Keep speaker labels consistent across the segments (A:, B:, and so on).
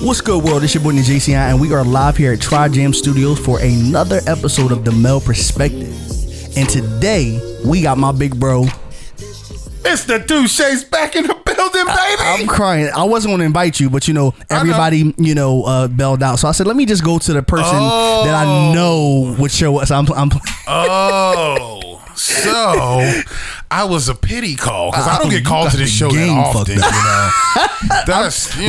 A: What's good, world? It's your boy JCI, and we are live here at Tri Jam Studios for another episode of The Male Perspective. And today, we got my big bro.
B: Mr. Duche's back in the building, baby.
A: I'm crying. I wasn't going to invite you, but everybody, bailed out. So I said, let me just go to the person that I know would show us.
B: So I was a pity call because I don't get called to this show that often.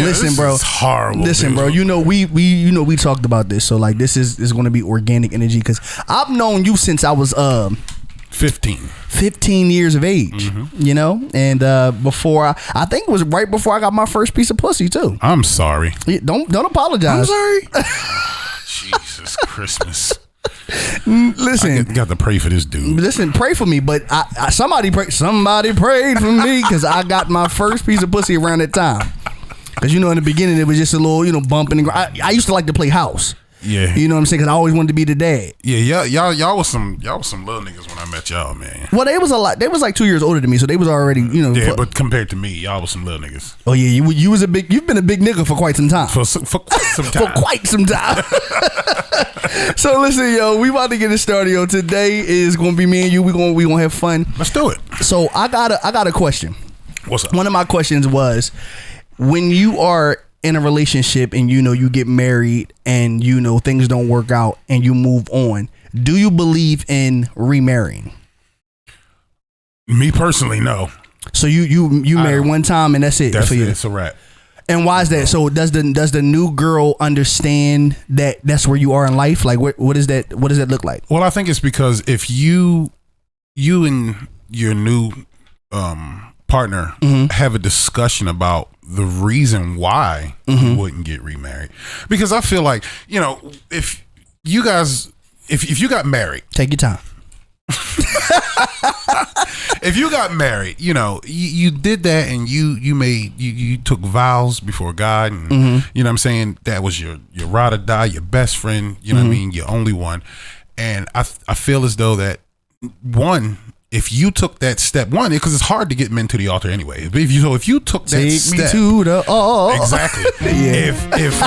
A: Listen, bro.
B: This is horrible.
A: Listen, bro. We talked about this. So like, this is going to be organic energy because I've known you since I was 15 years of age. And before I think it was right before I got my first piece of pussy too.
B: I'm sorry.
A: Don't apologize.
B: I'm sorry. Jesus Christmas.
A: Listen,
B: I got to pray for this dude.
A: Listen, pray for me, but somebody prayed for me because I got my first piece of pussy around that time. Because in the beginning it was just a little bumping and I used to like to play house.
B: Yeah,
A: you know what I'm saying? Because I always wanted to be the dad.
B: Yeah, y'all was some little niggas when I met y'all, man.
A: Well, they was a lot. They was like 2 years older than me, so they was already
B: Yeah, but compared to me, y'all was some little niggas.
A: Oh yeah, you was you've been a big nigga for quite some time.
B: For quite some time.
A: For quite some time. So listen, yo, we about to get it started, yo. Today is gonna be me and you. We gonna have fun.
B: Let's do it.
A: So I got a question.
B: What's up?
A: One of my questions was, when you are in a relationship and you get married and things don't work out and you move on, do you believe in remarrying?
B: Me personally, no.
A: So you marry one time and that's it for you.
B: It's a wrap.
A: And why is that? So does the new girl understand that that's where you are in life? Like what does that look like?
B: Well, I think it's because if you and your new partner have a discussion about the reason why you wouldn't get remarried, because I feel like if you got married,
A: take your time.
B: If you got married, you did that and you took vows before God, and you know what I'm saying, that was your ride or die, your best friend, you know what I mean, your only one. And I feel as though that if you took that step, because it's hard to get men to the altar anyway. But if you took that
A: take
B: step,
A: me to the altar.
B: Exactly.
A: Yeah.
B: If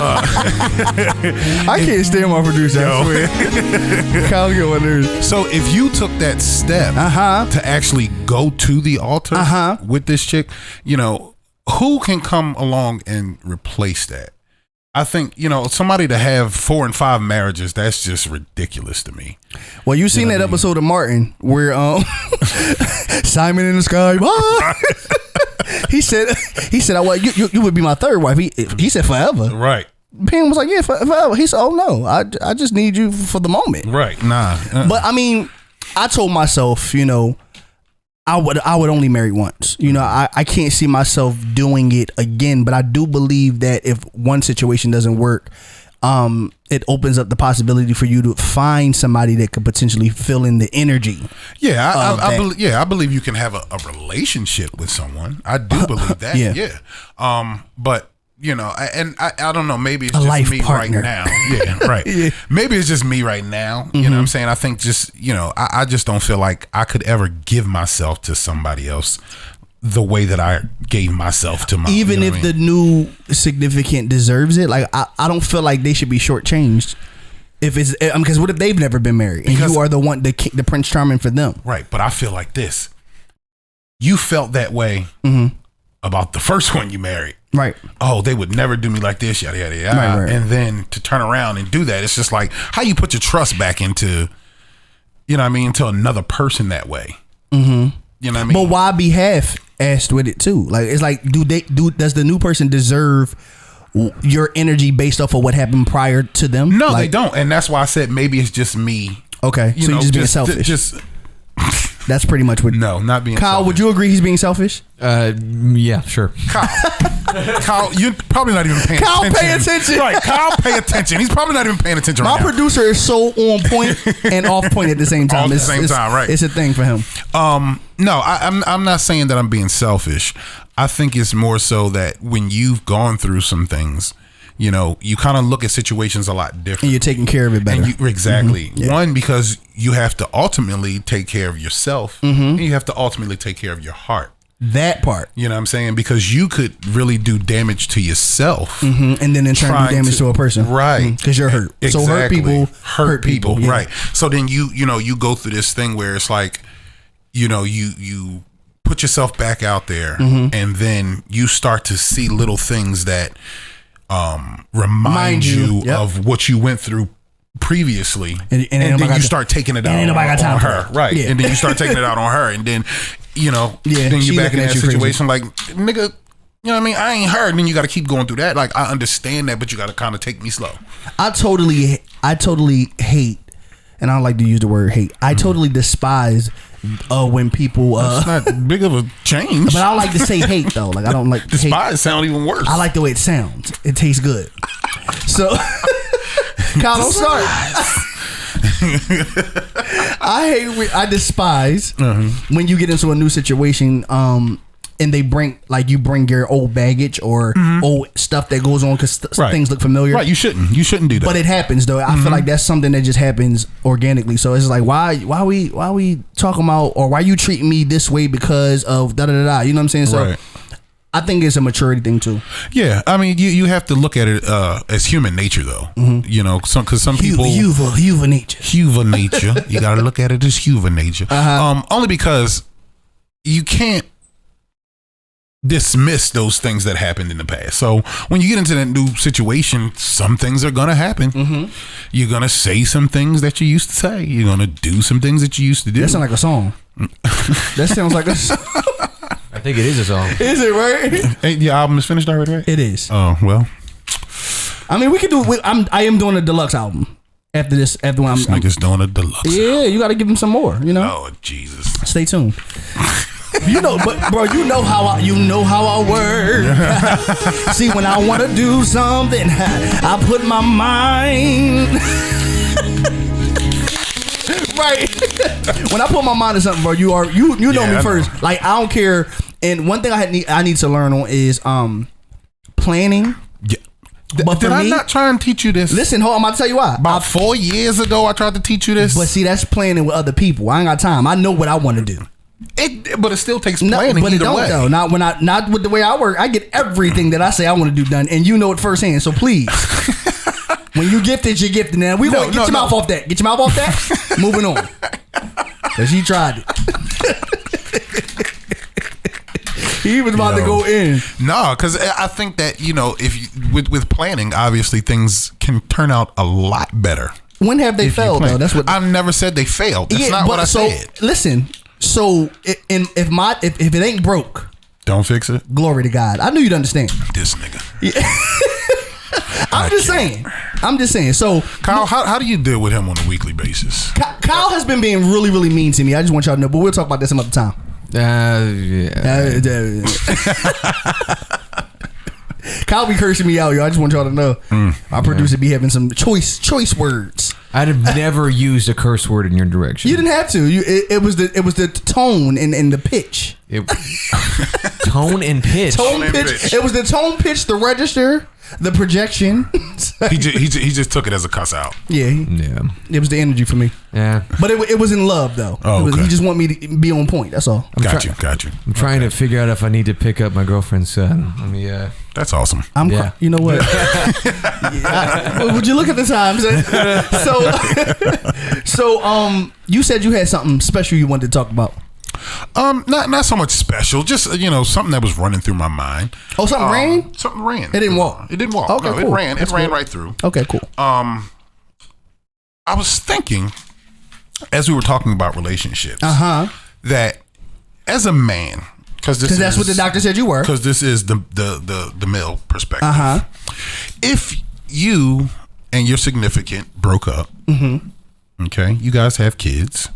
A: I can't stand my producer. I swear. Kyle's get one there.
B: So if you took that step to actually go to the altar with this chick, who can come along and replace that? I think, somebody to have 4 and 5 marriages, that's just ridiculous to me.
A: Well, you seen that episode of Martin where Simon in the Sky. He said, you would be my third wife. He said forever.
B: Right.
A: Pam was like, yeah, forever. He said, oh no, I just need you for the moment.
B: Right. Nah.
A: But I mean, I told myself, I would only marry once. I can't see myself doing it again, but I do believe that if one situation doesn't work, it opens up the possibility for you to find somebody that could potentially fill in the energy.
B: Yeah, I believe you can have a relationship with someone. I do believe that. Yeah. But and I don't know, maybe it's just me partner right now. Yeah, right. Yeah. Maybe it's just me right now. You know what I'm saying? I think just, I just don't feel like I could ever give myself to somebody else the way that I gave myself to my,
A: even if the new significant deserves it. Like, I don't feel like they should be shortchanged. If it's, because what if they've never been married and you are the one, the Prince Charming for them? Right.
B: But I feel like this. You felt that way about the first one you married.
A: Right.
B: Oh, they would never do me like this, yada, yada, yada. Right. And then to turn around and do that, it's just like, how you put your trust back into, into another person that way. You know what I mean?
A: But why be half-assed with it too? Like, it's like, does the new person deserve your energy based off of what happened prior to them?
B: No, they don't. And that's why I said maybe it's just me.
A: Okay. So you're just being selfish. That's pretty much what.
B: No, not being
A: Kyle,
B: selfish.
A: would you agree he's being selfish?
C: Yeah, sure.
B: Kyle, you're probably not even paying attention.
A: Kyle, pay attention.
B: Right, Kyle, pay attention. He's probably not even paying attention right now.
A: My producer is so on point and off point at the same time.
B: All at the same time, right.
A: It's a thing for him.
B: No, I'm not saying that I'm being selfish. I think it's more so that when you've gone through some things, you kind of look at situations a lot different.
A: And you're taking care of it better.
B: Exactly. Yeah. One, because you have to ultimately take care of yourself and you have to ultimately take care of your heart.
A: That part.
B: You know what I'm saying? Because you could really do damage to yourself.
A: And then in turn do damage to a person.
B: Right.
A: Because you're hurt.
B: Exactly.
A: So hurt people. Yeah.
B: Right. So then you go through this thing where it's like, you put yourself back out there, and then you start to see little things that remind you of what you went through previously, and then you start taking it out on her. Right. Yeah. And then you start taking it out on her, and then then you're back in that situation like, nigga, you know what I mean? I ain't heard. And then you got to keep going through that. Like, I understand that, but you got to kind of take me slow.
A: I totally hate, and I don't like to use the word hate. I totally despise when people.
B: It's not big of a change.
A: But I don't like to say hate though. Like, I don't like
B: despise.
A: Hate.
B: Sound even worse.
A: I like the way it sounds. It tastes good. So, Kyle, don't start. I despise when you get into a new situation, and they bring your old baggage or old stuff that goes on because things look familiar.
B: Right, you shouldn't do that.
A: But it happens though. I feel like that's something that just happens organically. So it's like, why we talking about, or why you treating me this way because of da da da da. You know what I'm saying? So. Right. I think it's a maturity thing too.
B: Yeah, I mean, you have to look at it as human nature, though. Because some people
A: human nature.
B: Human nature. You got to look at it as human nature. Only because you can't dismiss those things that happened in the past. So when you get into that new situation, some things are gonna happen. You're gonna say some things that you used to say. You're gonna do some things that you used to do.
A: That sounds like a song. That sounds like a song.
C: I think it is a song.
A: Is it right?
B: Hey, your album is finished already, right?
A: It is.
B: Oh well.
A: I mean, we could do. I am doing a deluxe album after this. After when I'm
B: just doing a deluxe.
A: Yeah, you got to give him some more.
B: Oh Jesus!
A: Stay tuned. But bro, you know how I work. See, when I want to do something, I put my mind. Right. When I put my mind to something, bro, you know me first. Like, I don't care. And one thing I need to learn on is planning.
B: Yeah. But did I not try and teach you this?
A: Listen, hold on, I'm about to tell you why.
B: About 4 years ago, I tried to teach you this.
A: But see, that's planning with other people. I ain't got time. I know what I want to do.
B: But it still takes planning.
A: But it don't
B: way.
A: though. Not with the way I work. I get everything that I say I want to do done, and you know it firsthand. So please. When you gifted, you're gifted. Now get your mouth off that. Get your mouth off that. Moving on. Cause he tried it. He was about to go in.
B: No, because I think that if you, with planning, obviously things can turn out a lot better.
A: When have they failed though? That's what
B: I've never said they failed. That's not what I said.
A: Listen. So if it ain't broke,
B: don't fix it.
A: Glory to God. I knew you'd understand.
B: This nigga.
A: Yeah. I'm just saying. So,
B: Kyle, how do you deal with him on a weekly basis?
A: Kyle has been being really, really mean to me. I just want y'all to know, but we'll talk about this some other time. Kyle be cursing me out, y'all. I just want y'all to know. My producer be having some choice words.
C: I'd have never used a curse word in your direction.
A: You didn't have to. It was the tone and the pitch.
C: Tone and pitch.
A: Tone pitch. It was the tone pitch, the register, the projection.
B: he just took it as a cuss out.
A: Yeah. It was the energy for me.
C: Yeah.
A: But it was in love though.
B: Oh, okay.
A: He just want me to be on point. That's all.
B: Got you.
C: I'm trying to figure out if I need to pick up my girlfriend's son. Let me.
B: That's awesome.
A: You know what? Would you look at the times? So you said you had something special you wanted to talk about.
B: Not so much special, just something that was running through my mind.
A: Oh, something ran?
B: Something ran.
A: It didn't walk.
B: It didn't walk.
A: Okay,
B: no,
A: cool.
B: It ran. It ran right through.
A: Okay, cool.
B: I was thinking, as we were talking about relationships, that as a man, because
A: that's what the doctor said you were.
B: Because this is the male perspective. If you and your significant broke up, okay, you guys have kids.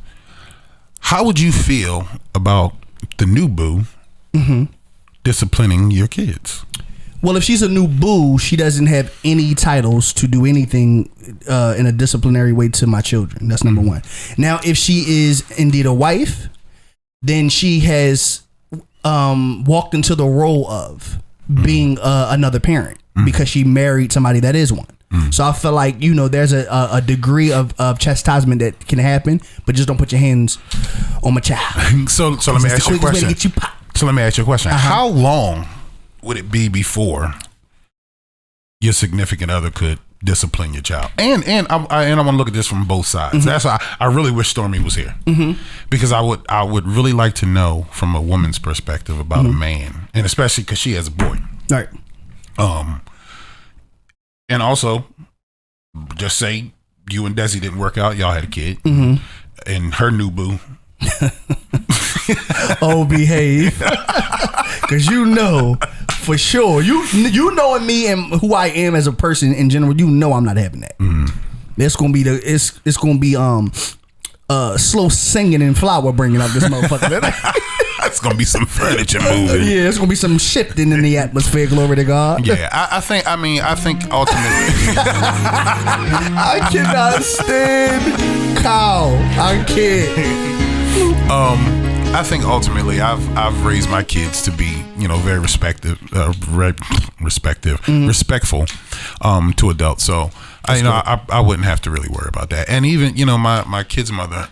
B: How would you feel about the new boo disciplining your kids?
A: Well, if she's a new boo, she doesn't have any titles to do anything in a disciplinary way to my children. That's number one. Now, if she is indeed a wife, then she has walked into the role of being another parent because she married somebody that is one. So I feel like, there's a degree of chastisement that can happen, but just don't put your hands on my child.
B: So let me ask you a question. So let me ask you a question. How long would it be before your significant other could discipline your child? And I want to look at this from both sides. That's why I really wish Stormy was here, because I would really like to know from a woman's perspective about a man, and especially because she has a boy.
A: Right.
B: And also, just say you and Desi didn't work out. Y'all had a kid, and her new boo.
A: Oh, behave, because you know for sure. You knowing me and who I am as a person in general, you know I'm not having that. It's gonna be it's gonna be slow singing and flower bringing up this motherfucker.
B: It's gonna be some furniture moving.
A: Yeah, it's gonna be some shifting in the atmosphere. Glory to God.
B: Yeah, I think ultimately,
A: I cannot stand Kyle. I can't.
B: I think ultimately I've raised my kids to be, very respectful to adults. So I wouldn't have to really worry about that. And even my kid's mother,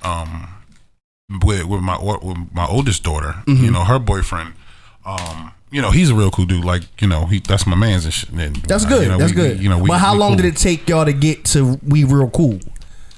B: with my oldest daughter, her boyfriend, he's a real cool dude. Like, that's my man's and shit. And,
A: that's good. That's good. But how long did it take y'all to get to we real cool?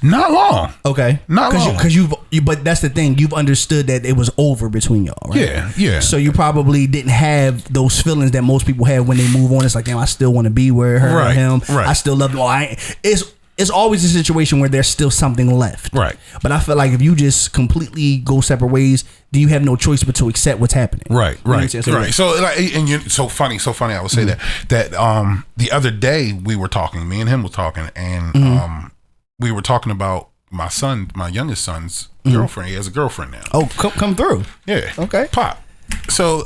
B: Not long.
A: Okay.
B: Not long.
A: Because but that's the thing. You've understood that it was over between y'all, right?
B: Yeah.
A: So you probably didn't have those feelings that most people have when they move on. It's like, damn, I still want to be with her or him.
B: Right.
A: I still love them. It's always a situation where there's still something left.
B: Right.
A: But I feel like if you just completely go separate ways, then you have no choice but to accept what's happening.
B: Right. So so funny. I would say that the other day me and him were talking, and we were talking about my youngest son's girlfriend. He has a girlfriend now.
A: Oh, come through.
B: Yeah.
A: Okay.
B: Pop. So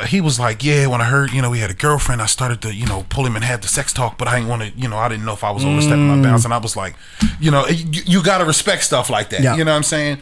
B: he was like, yeah, when I heard, we had a girlfriend, I started to, pull him and have the sex talk, but I didn't want to, I didn't know if I was overstepping my bounds. And I was like, you got to respect stuff like that. Yeah. You know what I'm saying?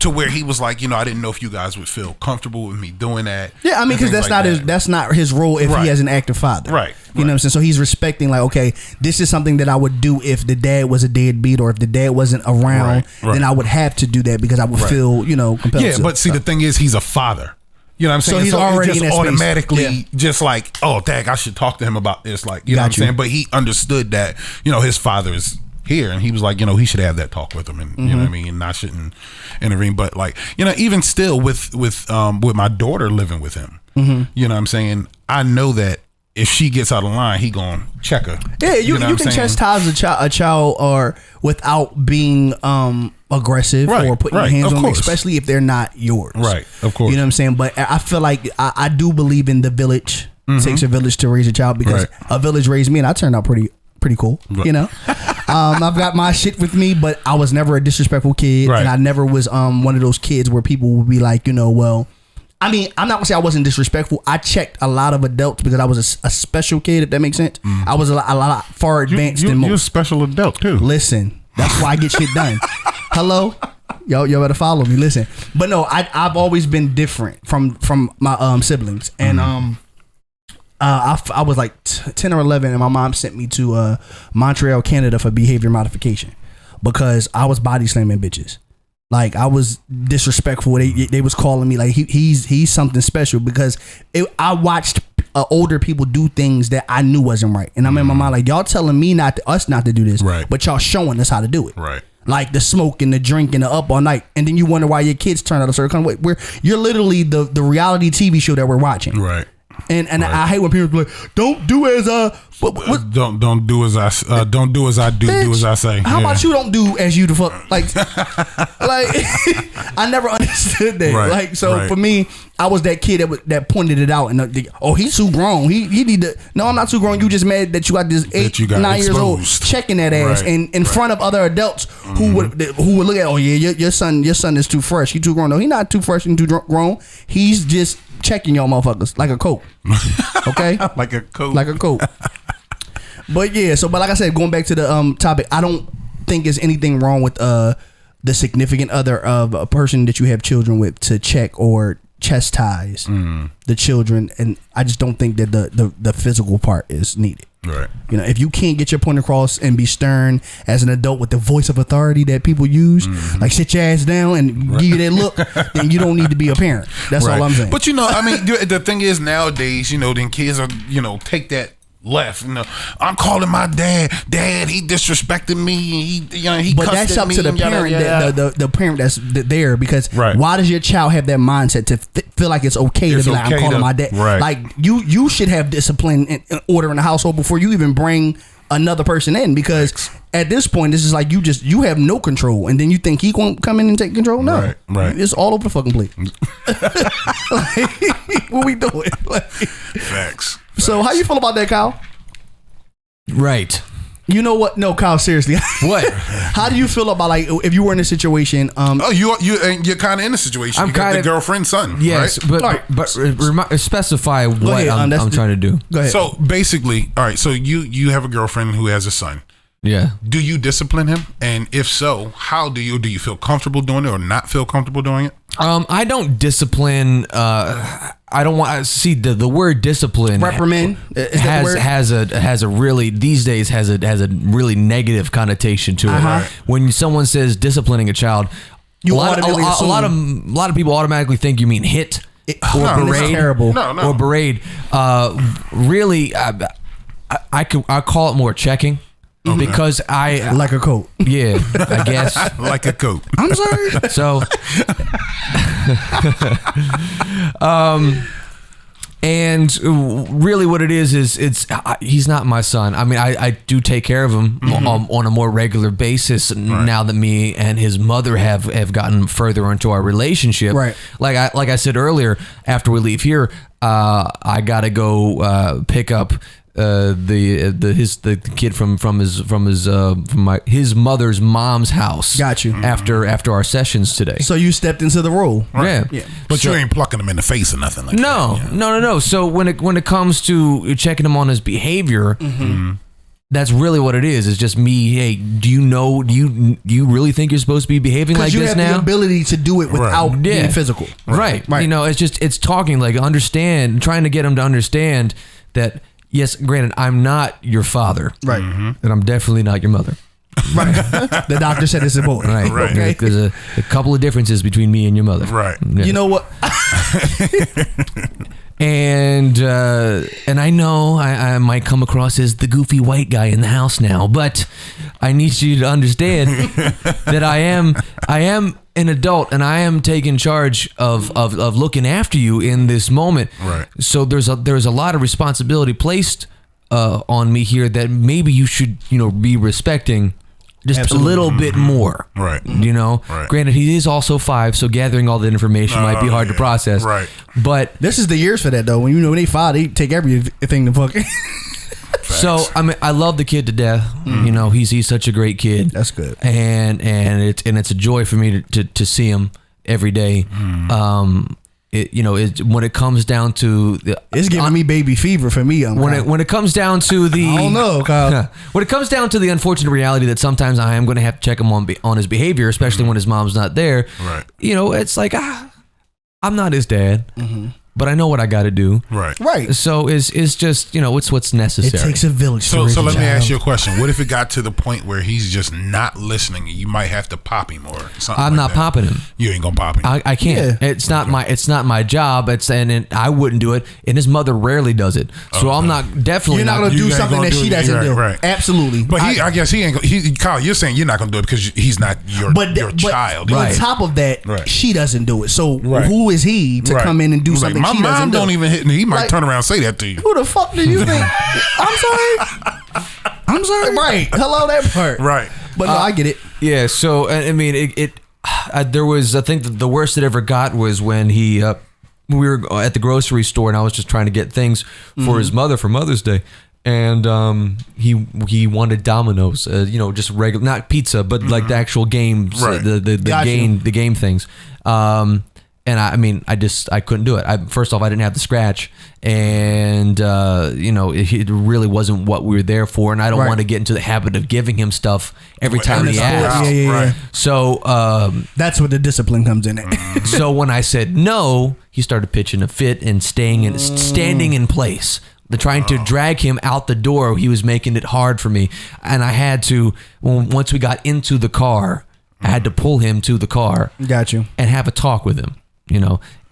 B: To where he was like, I didn't know if you guys would feel comfortable with me doing that.
A: Yeah, I mean, because that's not his role if he has an active father.
B: Right.
A: You know what I'm saying? So he's respecting, like, okay, this is something that I would do if the dad was a deadbeat, or if the dad wasn't around, then I would have to do that because I would feel, compelled.
B: Yeah, but see, the thing is, he's a father. You know what I'm saying?
A: So he's already
B: just
A: in that
B: automatically just like, oh, dang, I should talk to him about this. Like, you know what I'm saying? But he understood that, his father is here, and he was like, he should have that talk with him, and you know what I mean, and I shouldn't intervene. But like, even still with my daughter living with him, you know what I'm saying? I know that if she gets out of line, he gonna check her.
A: Yeah, you can chastise a child or without being aggressive or putting your hands on them, especially if they're not yours.
B: Right, of course.
A: You know what I'm saying? But I feel like I do believe in the village. It takes a village to raise a child, because a village raised me, and I turned out pretty cool. I've got my shit with me, but I was never a disrespectful kid, and I never was one of those kids where people would be like, well, I mean, I'm not gonna say I wasn't disrespectful. I checked a lot of adults because I was a special kid, if that makes sense. I was a lot far advanced than most.
B: You're a special adult too.
A: Listen, that's why I get shit done. Hello, y'all better follow me. Listen, but no, I've always been different from my siblings, and I was like 10 or 11, and my mom sent me to Montreal, Canada for behavior modification because I was body slamming bitches. Like, I was disrespectful. They was calling me like he's something special because I watched older people do things that I knew wasn't right, and I'm in my mind like, y'all telling me us not to do this, but y'all showing us how to do it.
B: Right.
A: Like the smoke and the drink and the up all night, and then you wonder why your kids turn out a certain kind of way. You're literally the reality TV show that we're watching.
B: Right.
A: And I hate when people be like, don't do as
B: don't do as I don't do as I do. Bitch, do as I say.
A: How about you don't do as you the fuck like I never understood that. Right, for me, I was that kid that pointed it out, and he's too grown. He need to. No, I'm not too grown. You just mad that you got this 9 years old checking that ass in front of other adults who would look at, your son is too fresh. He too grown. No, he not too fresh and too grown. He's just checking y'all motherfuckers like a coat. Okay?
B: like a coat.
A: But yeah, but like I said, going back to the topic, I don't think there's anything wrong with the significant other of a person that you have children with to check or chastise the children, and I just don't think that the physical part is needed.
B: Right.
A: You know, if you can't get your point across and be stern as an adult with the voice of authority that people use, like sit your ass down and give you that look, then you don't need to be a parent. That's all I'm saying.
B: But you know, I mean, the thing is nowadays, you know, then kids are, you know, take that left. You know, I'm calling my dad. Dad, he disrespected me. He
A: but
B: cussed
A: that's
B: at
A: up
B: me
A: to the parent, the parent that's there. Because why does your child have that mindset to feel like it's okay to be like, I'm calling my dad?
B: Right.
A: Like you should have discipline and order in the household before you even bring another person in, because at this point this is like you have no control, and then you think he gonna come in and take control. No,
B: right.
A: It's all over the fucking place. Like, what we doing? Like,
B: Facts.
A: So how you feel about that, Kyle?
C: Right.
A: You know what? No, Kyle, seriously.
C: What?
A: How do you feel about, like, if you were in a situation?
B: You're kind of in a situation. You got the girlfriend's son.
C: Yes,
B: right?
C: but specify what I'm trying to do.
A: Go ahead.
B: So basically, all right. So you have a girlfriend who has a son.
C: Yeah.
B: Do you discipline him? And if so, how do you feel comfortable doing it or not feel comfortable doing it?
C: I don't discipline. I don't want to see the word discipline.
A: Reprimand
C: has a really these days has a really negative connotation to it.
A: Right.
C: When someone says disciplining a child, a lot of people automatically think you mean hit or berate.
A: Terrible.
B: No.
C: Or berate. Really, I call it more checking. Because I
A: like a coat.
C: Yeah, I guess
B: like a coat.
A: I'm sorry.
C: So, and really, what it is he's not my son. I mean, I do take care of him on a more regular basis now that me and his mother have gotten further into our relationship.
A: Right.
C: Like I said earlier, after we leave here, I gotta go pick up the kid from his mother's mom's house.
A: Got you.
C: After our sessions today.
A: So you stepped into the role.
C: Right.
A: Yeah.
B: But you ain't plucking him in the face or nothing like that.
C: No. So when it comes to checking him on his behavior, that's really what it is. It's just me. Hey, do you really think you're supposed to be behaving like this now?
A: Because you have the ability to do it without being physical.
C: Right. You know, it's talking, like, trying to get him to understand that. Yes, granted, I'm not your father.
A: Right.
C: And I'm definitely not your mother.
A: Right. The doctor said it's important.
C: Right.
A: Okay.
C: There's a couple of differences between me and your mother.
B: Right.
C: Yeah.
A: You know what?
C: And I know I might come across as the goofy white guy in the house now, but I need you to understand that I am an adult, and I am taking charge of looking after you in this moment.
B: Right.
C: So there's a lot of responsibility placed on me here that maybe you should be respecting just a little bit more.
B: Right.
C: Right. Granted, he is also 5, so gathering all the information might be hard to process.
B: Right.
C: But
A: this is the years for that, though. When they 5, they take everything to fucking.
C: So I love the kid to death. He's such a great kid.
A: That's good.
C: And it's a joy for me to see him every day. When it comes down to
A: it's giving me baby fever for me.
C: When it comes down to the
A: I don't know, Kyle.
C: When it comes down to the unfortunate reality that sometimes I am going to have to check him on his behavior, especially when his mom's not there.
B: Right.
C: It's like I'm not his dad. But I know what I got to do.
B: Right.
C: So it's just it's what's necessary.
A: It takes a village.
B: So let me ask you a question. What if it got to the point where he's just not listening? You might have to pop him or something.
C: I'm
B: like
C: not
B: that.
C: popping him.
B: You ain't gonna pop him.
C: I can't.
A: Yeah.
C: It's not my job. And I wouldn't do it. And his mother rarely does it. So I'm not definitely.
A: You're not gonna do something that she doesn't do.
B: Right.
A: Absolutely.
B: But I guess he ain't. Kyle, you're saying you're not gonna do it because he's not your child.
A: But on top of that, she doesn't do it. So who is he to come in and do something
B: my
A: she doesn't do?
B: Don't even hit. He might turn around and say that to you.
A: Who the fuck do you think? I'm sorry. Right. Hello, that part.
B: Right.
A: But no, I get it.
C: Yeah. So I mean, there was, I think the worst it ever got was when we were at the grocery store and I was just trying to get things for his mother for Mother's Day. And he wanted Domino's, just regular, not pizza, but like the actual games, the game things. And I couldn't do it. First off, I didn't have the scratch, and it really wasn't what we were there for. And I don't want to get into the habit of giving him stuff every time he asks.
A: Yeah.
C: So
A: that's where the discipline comes in.
C: So when I said no, he started pitching a fit and standing in place. trying to drag him out the door. He was making it hard for me, and I had to. Once we got into the car, I had to pull him to the car.
A: Got you.
C: And have a talk with him.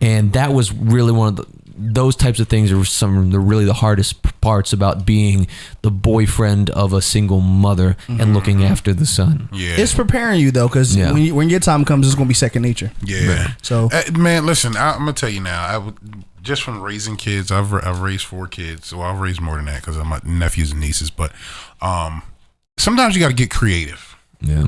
C: And that was really one of those types of things are some of the hardest parts about being the boyfriend of a single mother and looking after the son.
B: Yeah,
A: it's preparing you though, because when your time comes, it's gonna be second nature.
B: Yeah.
A: So,
B: man, listen, I'm gonna tell you now. Just from raising kids, I've raised 4 kids. Well, I've raised more than that because of my nephews and nieces. But sometimes you got to get creative.
C: Yeah.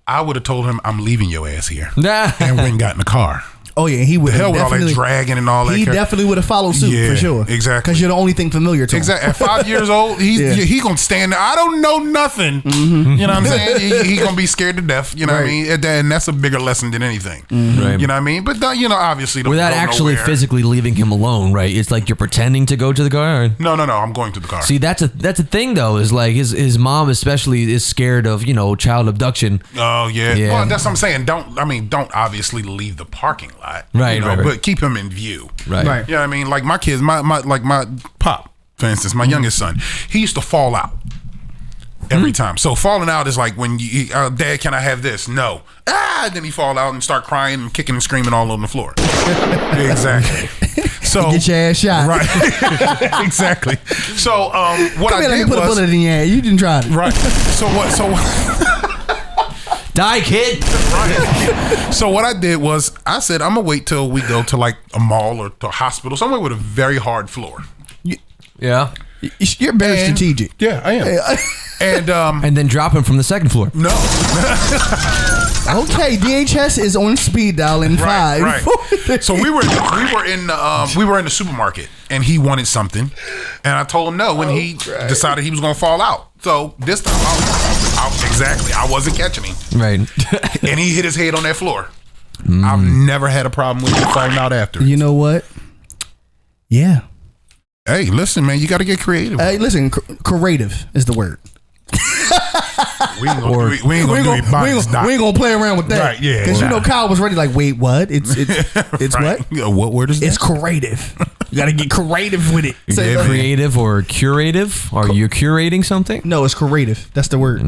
B: I would have told him, I'm leaving your ass here, and went and got in the car.
A: Oh yeah, he would.
B: The hell with all that dragging and all that.
A: He definitely would have followed suit for sure.
B: Exactly,
A: because you're the only thing familiar to him.
B: Exactly. At 5 years old, he gonna stand there. I don't know nothing. You know what I'm saying? He gonna be scared to death. You know what I mean? And that's a bigger lesson than anything.
C: Right.
B: You know what I mean? But obviously,
C: without actually physically leaving him alone, right? It's like you're pretending to go to the car.
B: No. I'm going to the car.
C: See, that's a thing though. Is like his mom especially is scared of child abduction.
B: Oh yeah. Well, that's what I'm saying. Don't obviously leave the parking lot.
C: Right.
B: But keep him in view.
C: Right.
B: You know what I mean? Like my kids, my pop, for instance, my youngest son, he used to fall out every time. So falling out is like when you, Dad, can I have this? No. Then he fall out and start crying and kicking and screaming all on the floor. Exactly. So
A: get your ass shot.
B: Right. Exactly. So what I did
A: put a bullet in your ass. You didn't try it.
B: Right. So
C: Die, kid.
B: Right. So what I did was I said, I'm gonna wait till we go to like a mall or to a hospital, somewhere with a very hard floor.
C: Yeah.
A: You're very strategic.
B: Yeah, I am.
C: And then drop him from the second floor.
B: No.
A: Okay, DHS is on speed dial in 5.
B: Right. So we were in the supermarket, and he wanted something, and I told him no when he decided he was gonna fall out. So this time, I wasn't catching him.
C: Right.
B: And he hit his head on that floor. I've never had a problem with him falling out after.
A: You know what? Yeah.
B: Hey, listen, man, you got to get creative.
A: Hey, listen, creative is the word.
B: We ain't gonna
A: play around with that.
B: Right, yeah.
A: Because Kyle was ready like, wait, what? It's
B: right.
A: what?
B: What word is that?
A: It's creative. You gotta get creative with it.
C: Is it creative or curative? Are you curating something?
A: No, it's creative. That's the word.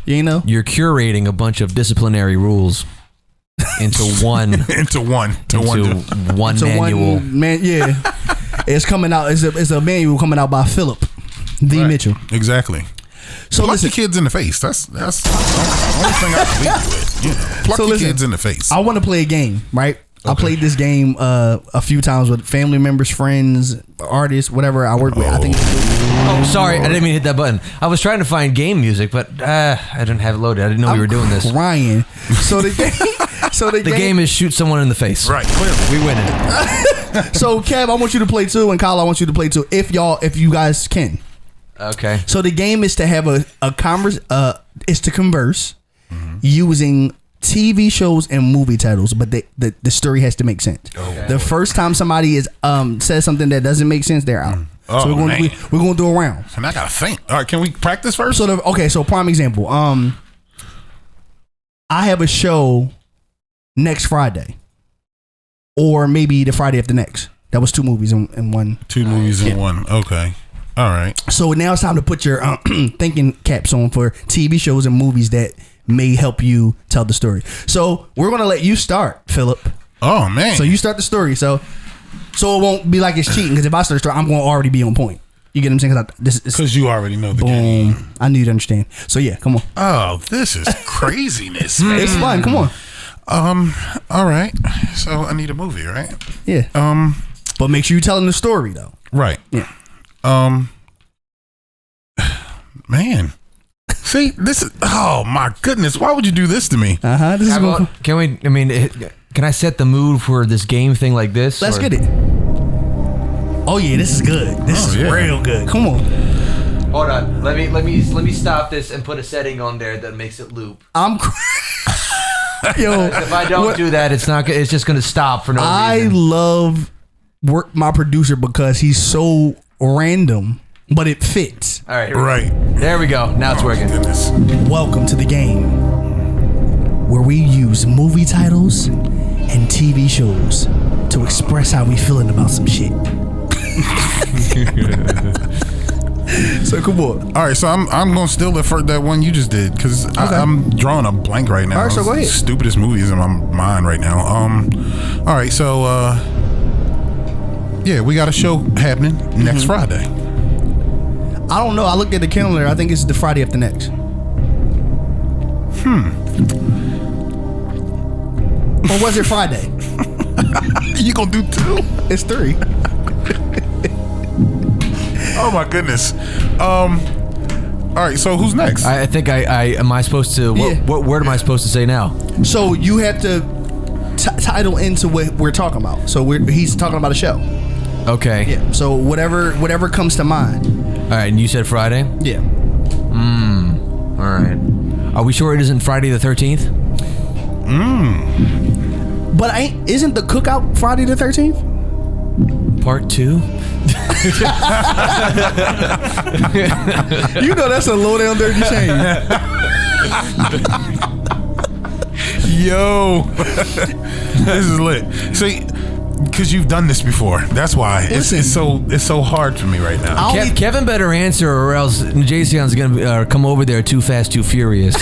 A: You know?
C: You're curating a bunch of disciplinary rules into one manual.
A: Yeah. It's coming out. It's a manual coming out by Philip D. Mitchell.
B: Exactly.
A: So
B: Pluck the kids in the face. That's the only thing I can leave you with. Pluck the kids in the face.
A: I want to play a game, right? Okay. I played this game a few times with family members, friends, artists, whatever I work with. I think.
C: Oh, sorry, I didn't mean to hit that button. I was trying to find game music, but I didn't have it loaded. I didn't know we were doing this.
A: Ryan. So the
C: game is shoot someone in the face.
B: Right, clearly we winning.
A: So Kev, I want you to play too, and Kyle, I want you to play too. If you guys can.
C: Okay.
A: So the game is to have is to converse using TV shows and movie titles, but the story has to make sense. Okay. The first time somebody says something that doesn't make sense, they're out. So we're going to do a round.
B: And I gotta think. All right, can we practice first?
A: So prime example. I have a show next Friday, or maybe the Friday after next. That was 2 movies in one.
B: 2 movies in one. Okay. All right.
A: So now it's time to put your thinking caps on for TV shows and movies that may help you tell the story. So we're gonna let you start, Philip.
B: Oh man.
A: So you start the story. So it won't be like it's cheating, because if I start the story, I'm gonna already be on point. You get what I'm saying?
B: Because you already know the game.
A: I knew you'd understand. So yeah, come on.
B: Oh, this is craziness, man.
A: It's fun. Come on.
B: All right. So I need a movie, right?
A: Yeah. But make sure you're telling the story though.
B: Right.
A: Yeah.
B: Man. See, this is, oh my goodness, why would you do this to me?
A: This is
C: can I set the mood for this game thing like this?
A: Let's get it. Oh yeah, this is good. This is real good. Come on.
C: Hold on. Let me stop this and put a setting on there that makes it loop.
A: Yo,
C: if I don't do that, it's just gonna stop for no reason.
A: I love my producer because he's so random, but it fits.
C: All right. There we go. Now it's working.
B: Goodness.
A: Welcome to the game where we use movie titles and TV shows to express how we feeling about some shit. So come on.
B: All right, so I'm gonna steal that one you just did because I'm drawing a blank right now.
A: All right, so go ahead.
B: Stupidest movies in my mind right now. All right, so yeah, we got a show happening next Friday.
A: I don't know. I looked at the calendar. I think it's the Friday after next. Or was it Friday?
B: You gonna do 2?
A: It's 3.
B: Oh my goodness. All right, so who's next?
C: I think am I supposed to? What word am I supposed to say now?
A: So you have to title into what we're talking about. So he's talking about a show.
C: Okay.
A: Yeah. So whatever comes to mind.
C: All right, and you said Friday?
A: Yeah.
C: All right. Are we sure it isn't Friday the 13th?
A: But isn't the cookout Friday the 13th?
C: Part 2?
A: You know that's a low down dirty shame.
B: Yo, this is lit. See, because you've done this before. That's why it's so hard for me right now.
C: Kevin better answer, or else Jason's gonna come over there too fast, too furious.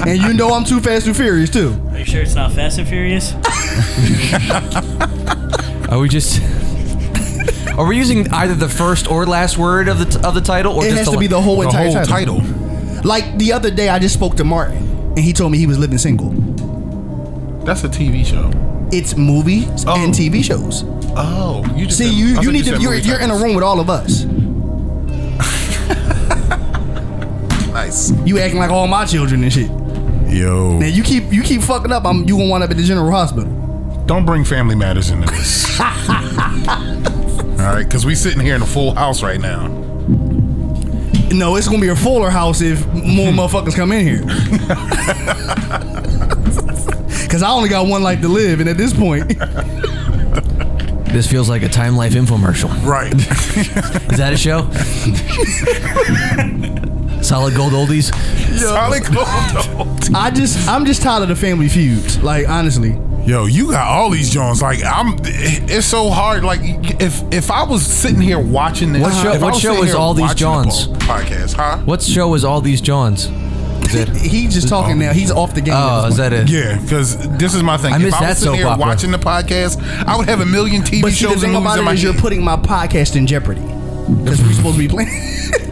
A: And you know I'm too fast, too furious too.
D: Are you sure it's not Fast and Furious?
C: Are we using either the first or last word of the title, or
A: it has to be the whole entire title? Like the other day, I just spoke to Martin, and he told me he was living single.
B: That's a TV show.
A: It's movies and TV shows.
B: Oh, you just
A: see you need to. You're in a room with all of us.
B: Nice.
A: You acting like all my children and shit.
B: Yo.
A: Now you keep fucking up. You gonna wind up at the general hospital.
B: Don't bring family matters into this. All right, because we sitting here in a full house right now.
A: No, it's gonna be a fuller house if more motherfuckers come in here. Because I only got one life to live, and at this point,
C: this feels like a Time Life infomercial.
B: Right?
C: Is that a show? Solid gold oldies.
B: Solid gold oldies.
A: I'm just tired of the family feuds. Like honestly.
B: Yo, you got all these Jones. Like it's so hard. Like if I was sitting here watching this,
C: what show is All These Johns
B: podcast? Huh?
C: What show is All These Johns?
A: He's just talking now. He's off the game.
C: Oh, is that it?
B: Yeah, because this is my thing.
C: I
B: if
C: missed
B: I was
C: that
B: sitting here
C: opera.
B: watching the podcast, I would have a million TV shows and movies in my head.
A: You're putting my podcast in jeopardy because we're supposed to be playing.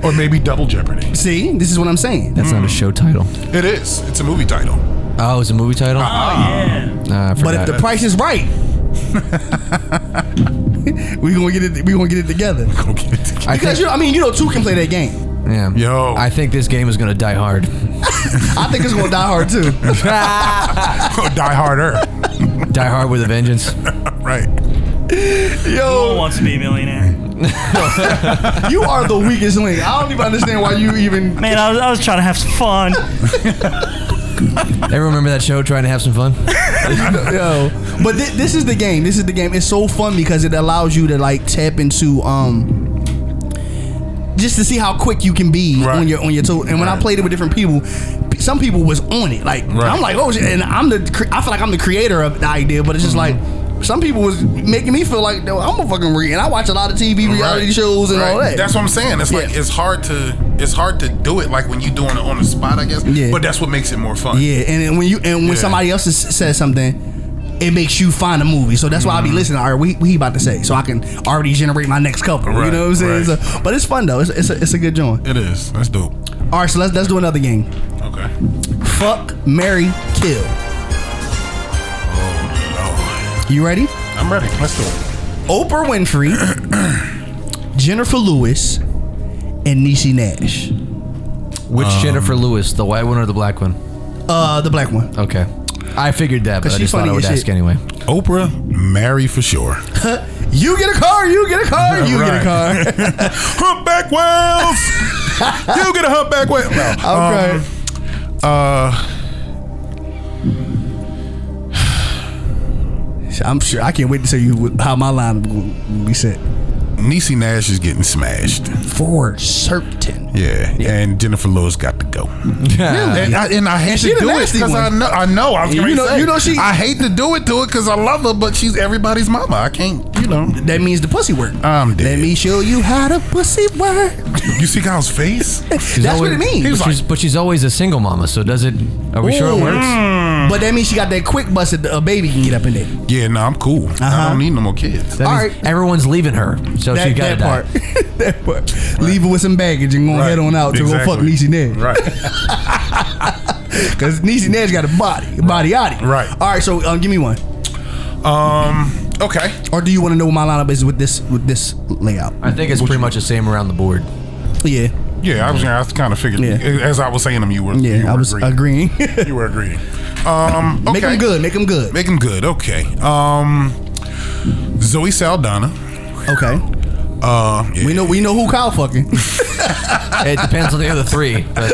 B: Or maybe double jeopardy.
A: See, this is what I'm saying.
C: That's not a show title.
B: It is. It's a movie title.
C: Oh, it's a movie title?
D: Oh, yeah.
A: But if the price is right, we're gonna get it. We're gonna get it together. Because two can play that game.
C: Yeah.
B: Yo.
C: I think this game is gonna die hard.
A: I think it's gonna die hard too.
B: Die harder.
C: Die hard with a vengeance.
B: Right.
D: Yo. Who wants to be a millionaire?
A: You are the weakest link. I don't even understand why you even.
D: Man, I was trying to have some fun.
C: Ever remember that show, Trying to Have Some Fun?
A: Yo, but this is the game. This is the game. It's so fun because it allows you to like tap into just to see how quick you can be on your toe. And when I played it with different people, some people was on it. Like I'm like, oh shit, and I feel like I'm the creator of the idea, but it's just like. Some people was making me feel like I'm a fucking and I watch a lot of TV reality shows and all that.
B: That's what I'm saying. It's like it's hard to do it like when you doing it on the spot, I guess. Yeah. But that's what makes it more fun.
A: Yeah, and when somebody else says something, it makes you find a movie. So that's why I be listening. All right, what he about to say, so I can already generate my next couple. You know what I'm saying? So, but it's fun though. It's a good joint.
B: It is. That's dope.
A: All right, so let's do another game.
B: Okay.
A: Fuck, marry, kill. You ready?
B: I'm ready. Let's do it.
A: Oprah Winfrey, Jennifer Lewis, and Niecy Nash.
C: Which Jennifer Lewis, the white one or the black one?
A: The black one.
C: Okay. I figured that, but I just thought I would ask anyway.
B: Oprah, marry for sure.
A: You get a car, you get a car, you get a car.
B: Humpback whales! You get a humpback whale. No.
A: I'm sure I can't wait to tell you how my line will be set.
B: Niecy Nash is getting smashed
A: for certain.
B: Yeah, and Jennifer Lewis got to go.
A: Really?
B: And I hate to do it because I know. I was going to say, I hate to do it to it because I love her, but she's everybody's mama. I can't,
A: That means the pussy work.
B: I'm dead.
A: Let me show you how to pussy work.
B: You see Kyle's face?
A: That's what it means.
C: But she's always a single mama, so does it? Are we sure it works?
A: But that means she got that quick bust that a baby can get up in there.
B: Yeah, no, I'm cool. I don't need no more kids.
C: All right, everyone's leaving her, so she got
A: that part. That part. Right. Leave her with some baggage and go head on out to go fuck Niecy Nash.
B: Right.
A: Because Niecy Nash got a body yachty.
B: Right.
A: All right, so give me one.
B: Okay.
A: Or do you want to know what my lineup is with this layout?
C: I think it's pretty much the same around the board.
A: Yeah.
B: Yeah, I kind of figured.
A: Yeah.
B: As I was saying them, you were.
A: Yeah,
B: I was
A: agreeing.
B: You were agreeing. Okay.
A: Make them good. Make them good.
B: Make them good. Okay. Zoe Saldana.
A: Okay.
B: Yeah.
A: We know who Kyle fucking.
C: It depends on the other three. But.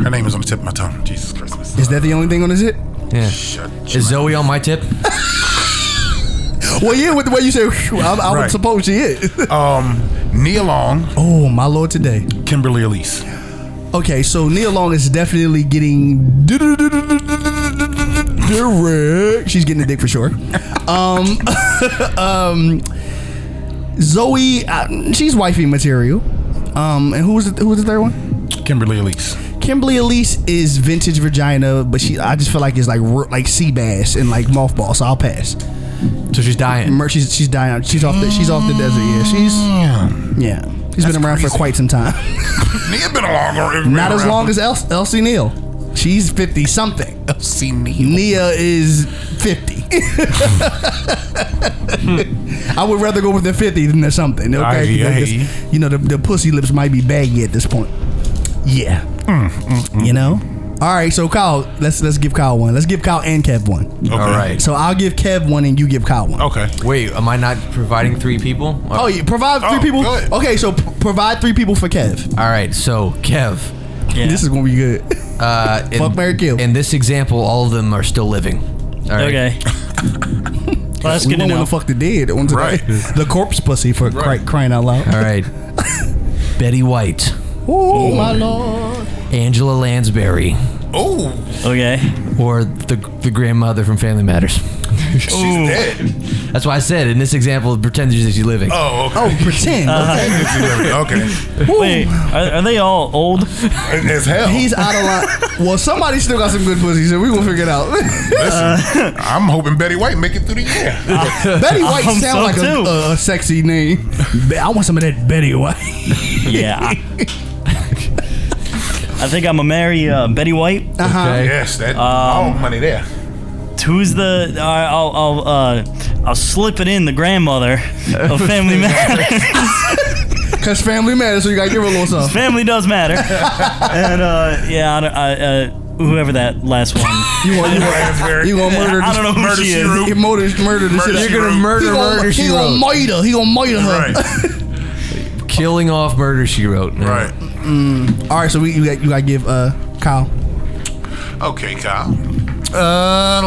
B: Her name is on the tip of my tongue. Jesus Christmas.
A: Is that the only thing on his hit?
C: Yeah. Is Zoe on my tip?
A: Well, yeah, with the way you say, I would suppose she is.
B: Nia Long.
A: Oh, my lord, today.
B: Kimberly Elise.
A: Okay, so Nia Long is definitely getting direct. She's getting the dick for sure. Zoe, she's wifey material. And who was the third one?
B: Kimberly Elise.
A: Kimberly Elise is vintage vagina, but I just feel like it's like sea bass and like mothball, so I'll pass.
C: So she's dying.
A: She's dying. She's off the desert. Yeah, she's been around for quite some time.
B: Nia been along.
A: Not as long as Elsie Neal. She's 50 something.
B: Elsie Neal.
A: Nia is 50. I would rather go with the 50 than the something. Okay, the pussy lips might be baggy at this point. Yeah, All right, so Kyle, let's give Kyle one. Let's give Kyle and Kev one.
B: Okay.
C: All right.
A: So I'll give Kev one and you give Kyle one.
B: Okay.
C: Wait, am I not providing three people?
A: Oh, you provide three people.
B: Good.
A: Okay, so provide three people for Kev.
C: All right, so Kev.
D: Yeah.
A: This is gonna be good. Fuck, marry, kill.
C: In this example, all of them are still living. All right.
D: Okay. Well, that's
A: We
D: good to
A: don't
D: know.
A: want to fuck the dead.
B: Right.
A: The corpse pussy for crying out loud.
C: All right. Betty White.
A: Oh my lord.
C: Angela Lansbury.
B: Oh.
D: Okay.
C: Or the grandmother from Family Matters.
B: She's dead.
C: That's why I said in this example, pretend that she's living.
B: Oh, okay.
A: Oh, pretend.
B: Okay.
D: Wait, are they all old?
B: As hell.
A: He's out of line. Well, somebody still got some good pussy, so we gonna figure it out.
B: Listen, I'm hoping Betty White make it through the year.
A: Betty White
D: I'm
A: sounds like
D: so
A: a sexy name. I want some of that Betty White.
D: Yeah. I think I'm gonna marry Betty White.
C: Okay.
B: Yes, that all money there.
D: Who's the? I'll slip it in the grandmother of Family Matters.
A: Cause family matters, so you gotta give her a little something.
D: Family does matter. And whoever that last one.
A: You want murder?
D: I don't know who she is.
A: You murder the shit out.
C: You're gonna murder she wrote.
A: He gonna murder her.
B: Right.
C: Killing off Murder She Wrote. Man.
B: Right.
A: All right, so you gotta give Kyle.
B: Okay, Kyle.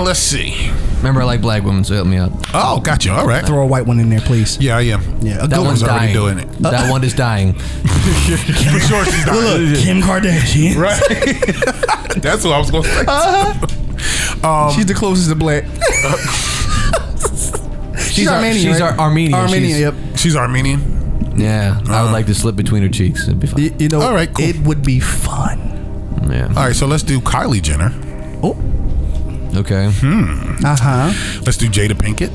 B: Let's see.
C: Remember, I like black women, so help me out.
B: Oh, gotcha. All right.
A: Throw a white one in there, please.
B: Yeah, I am.
A: Yeah, a
C: That
A: good
C: one's
A: one's
B: already
C: dying.
B: doing it.
C: That one is dying.
B: For sure she's dying.
A: Look, Kim Kardashian.
B: Right. That's what I was going to say.
A: She's the closest to black. She's Armenian.
C: She's
A: right?
C: Armenian.
A: Armenian. Yep.
B: She's Armenian.
C: Yeah, I would like to slip between her cheeks. It'd be fun.
A: You know,
B: All right, cool.
A: it would be fun.
C: Yeah.
B: All right, so let's do Kylie Jenner.
A: Oh.
C: Okay.
B: Let's do Jada Pinkett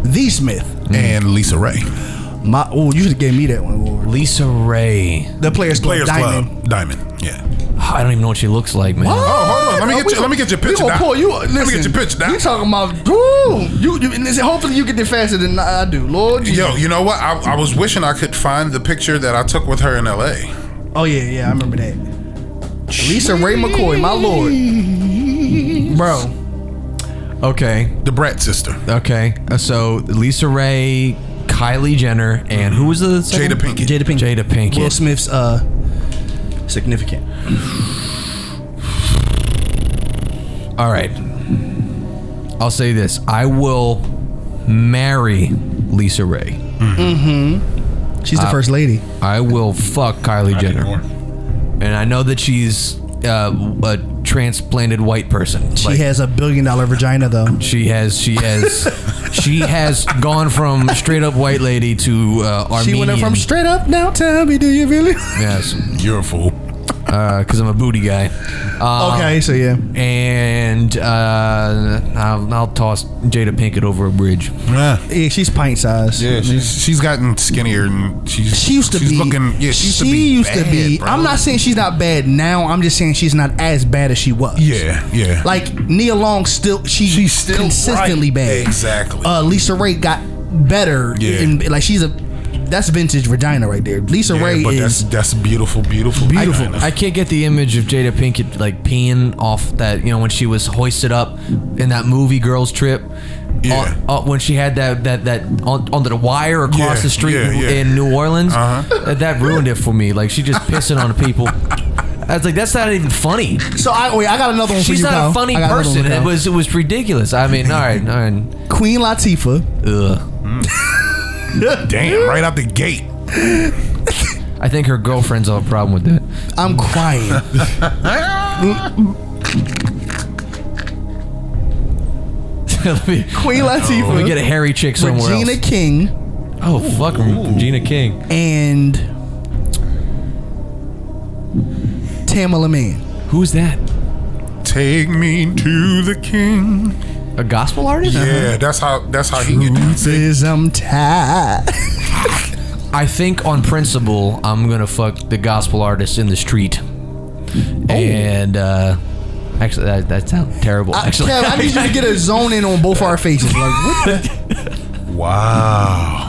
A: The Smith.
B: and Lisa Ray.
A: You should have gave me that one.
C: Lisa Ray.
A: The Players Club. Diamond.
B: Club. Diamond. Yeah.
C: I don't even know what she looks like, man.
B: Oh, hold on. Let me get your picture.
A: Let me
B: get your picture down.
A: You talking about? And listen, hopefully you get there faster than I do, Lord.
B: Yo, you know what? I was wishing I could find the picture that I took with her in L.A.
A: Oh yeah, I remember that. Lisa Ray McCoy, my lord, bro.
C: Okay.
B: The Brat sister.
C: Okay. So Lisa Ray, Kylie Jenner, and who was the second?
B: Jada Pinkett.
C: Jada Pinkett.
A: Will Smith's significant.
C: All right. I'll say this: I will marry Lisa Ray.
A: She's the first lady.
C: I will fuck Kylie Jenner, and I know that she's a transplanted white person.
A: She has $1 billion vagina, though.
C: She has gone from straight up white lady to Armenian.
A: She went from straight up. Now tell me, do you really?
C: Yes,
B: You're a fool.
C: because I'm a booty guy.
A: Okay, so yeah.
C: And I'll toss Jada Pinkett over a bridge.
B: Yeah.
A: Yeah, she's pint size.
B: Yeah, she's gotten skinnier and she used to be
A: looking.
B: Yeah, she used to be.
A: I'm not saying she's not bad now. I'm just saying she's not as bad as she was.
B: Yeah.
A: Like Nia Long, she's still consistently bad.
B: Exactly.
A: Lisa Ray got better.
B: Yeah.
A: Like that's vintage vagina right there. Lisa Ray
B: but
A: is
B: that's beautiful. Vagina.
C: I can't get the image of Jada Pinkett like peeing off that, when she was hoisted up in that movie Girls Trip.
B: Yeah.
C: When she had that onto the wire across the street in New Orleans. That ruined it for me. Like, she just pissing on people. I was like, that's not even funny.
A: So I got another one for you.
C: She's not
A: Kyle.
C: a funny person. It was ridiculous. I mean, all right.
A: Queen Latifah.
C: Ugh.
B: Damn, right out the gate.
C: I think her girlfriends have a problem with that.
A: I'm crying. Queen Latifah.
C: Let me get a hairy chick somewhere
A: Regina
C: else.
A: King.
C: Oh, fuck Regina King.
A: And Tamala Mann.
C: Who's that?
B: Take me to the king.
C: A gospel artist?
B: Yeah, that's how he get down.
A: I'm tired.
C: I think on principle, I'm gonna fuck the gospel artist in the street. And actually, that sounds terrible. Actually,
A: Kev, I need you to get a zone in on both our faces. Like, what the?
B: Wow.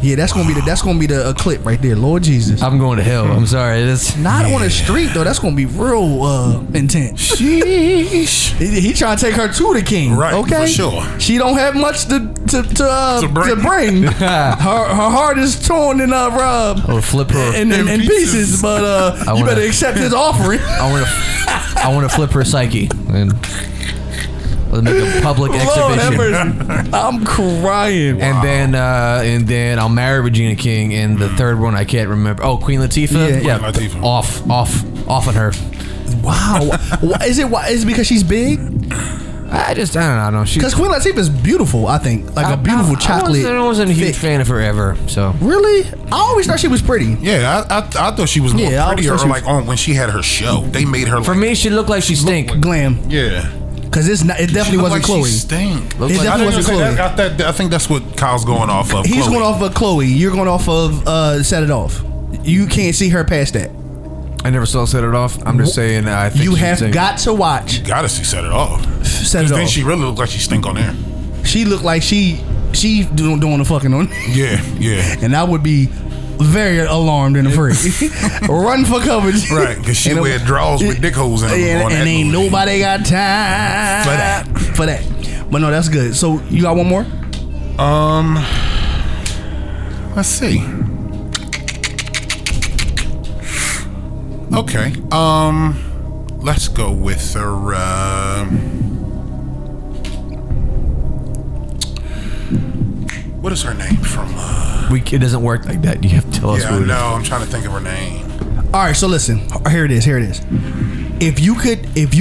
A: Yeah, that's gonna be the clip right there. Lord Jesus.
C: I'm going to hell. I'm sorry. That's
A: Not on the street though. That's gonna be real intense.
B: Sheesh.
A: He trying to take her to the king.
B: Right,
A: Okay.
B: for sure.
A: She don't have much to bring. her heart is torn and
C: I'll flip her
A: in pieces. But you better accept his offering.
C: I want to flip her psyche and let's make a public exhibition.
A: I'm crying.
C: And then I'll marry Regina King, and the third one I can't remember. Oh, Queen Latifah.
A: Yeah.
B: Queen Latifah.
C: Off on her.
A: Wow. Is it because she's big?
C: I don't know.
A: Because Queen Latifah is beautiful, I think. Like a beautiful chocolate.
C: I wasn't a huge fan of her ever. So
A: really, I always thought she was pretty.
B: Yeah, I thought she was more prettier. Or like when she had her show, they made her.
C: For me, she looked like she stink.
A: Glam.
B: Yeah.
A: Because it definitely wasn't Chloe.
B: She stink.
A: It definitely wasn't Chloe.
B: I think that's what Kyle's going off of.
A: He's going off of Chloe. You're going off of Set It Off. You can't see her past that.
C: I never saw Set It Off. I'm just saying. I think
A: you have got to watch.
B: You gotta see Set It Off.
A: Set It Off.
B: Then she really looked like she stink on there.
A: She looked like she doing the fucking on.
B: Yeah.
A: And I would be very alarmed and afraid. Run for coverage.
B: Right, because she wear drawers with dick holes in them.
A: And ain't nobody got time for that. But no, that's good. So you got one more?
B: Let's see. Okay. Let's go with her. What is her name from?
C: It doesn't work like that. You have to tell us
B: Yeah,
C: who it is.
B: no, I'm trying to think of her name.
A: All right, so listen. Here it is. If you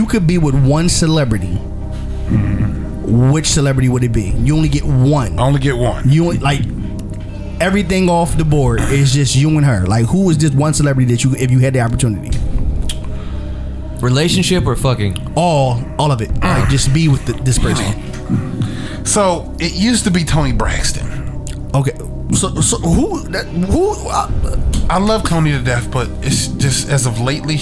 A: could be with one celebrity, which celebrity would it be? You only get one.
B: I only get one.
A: You only, like everything off the board is just you and her. Like, who is this one celebrity that if you had the opportunity?
C: Relationship or fucking?
A: All of it. Like, just be with this person.
B: So it used to be Toni Braxton.
A: Okay. So who?
B: I love Toni to death, but it's just as of lately,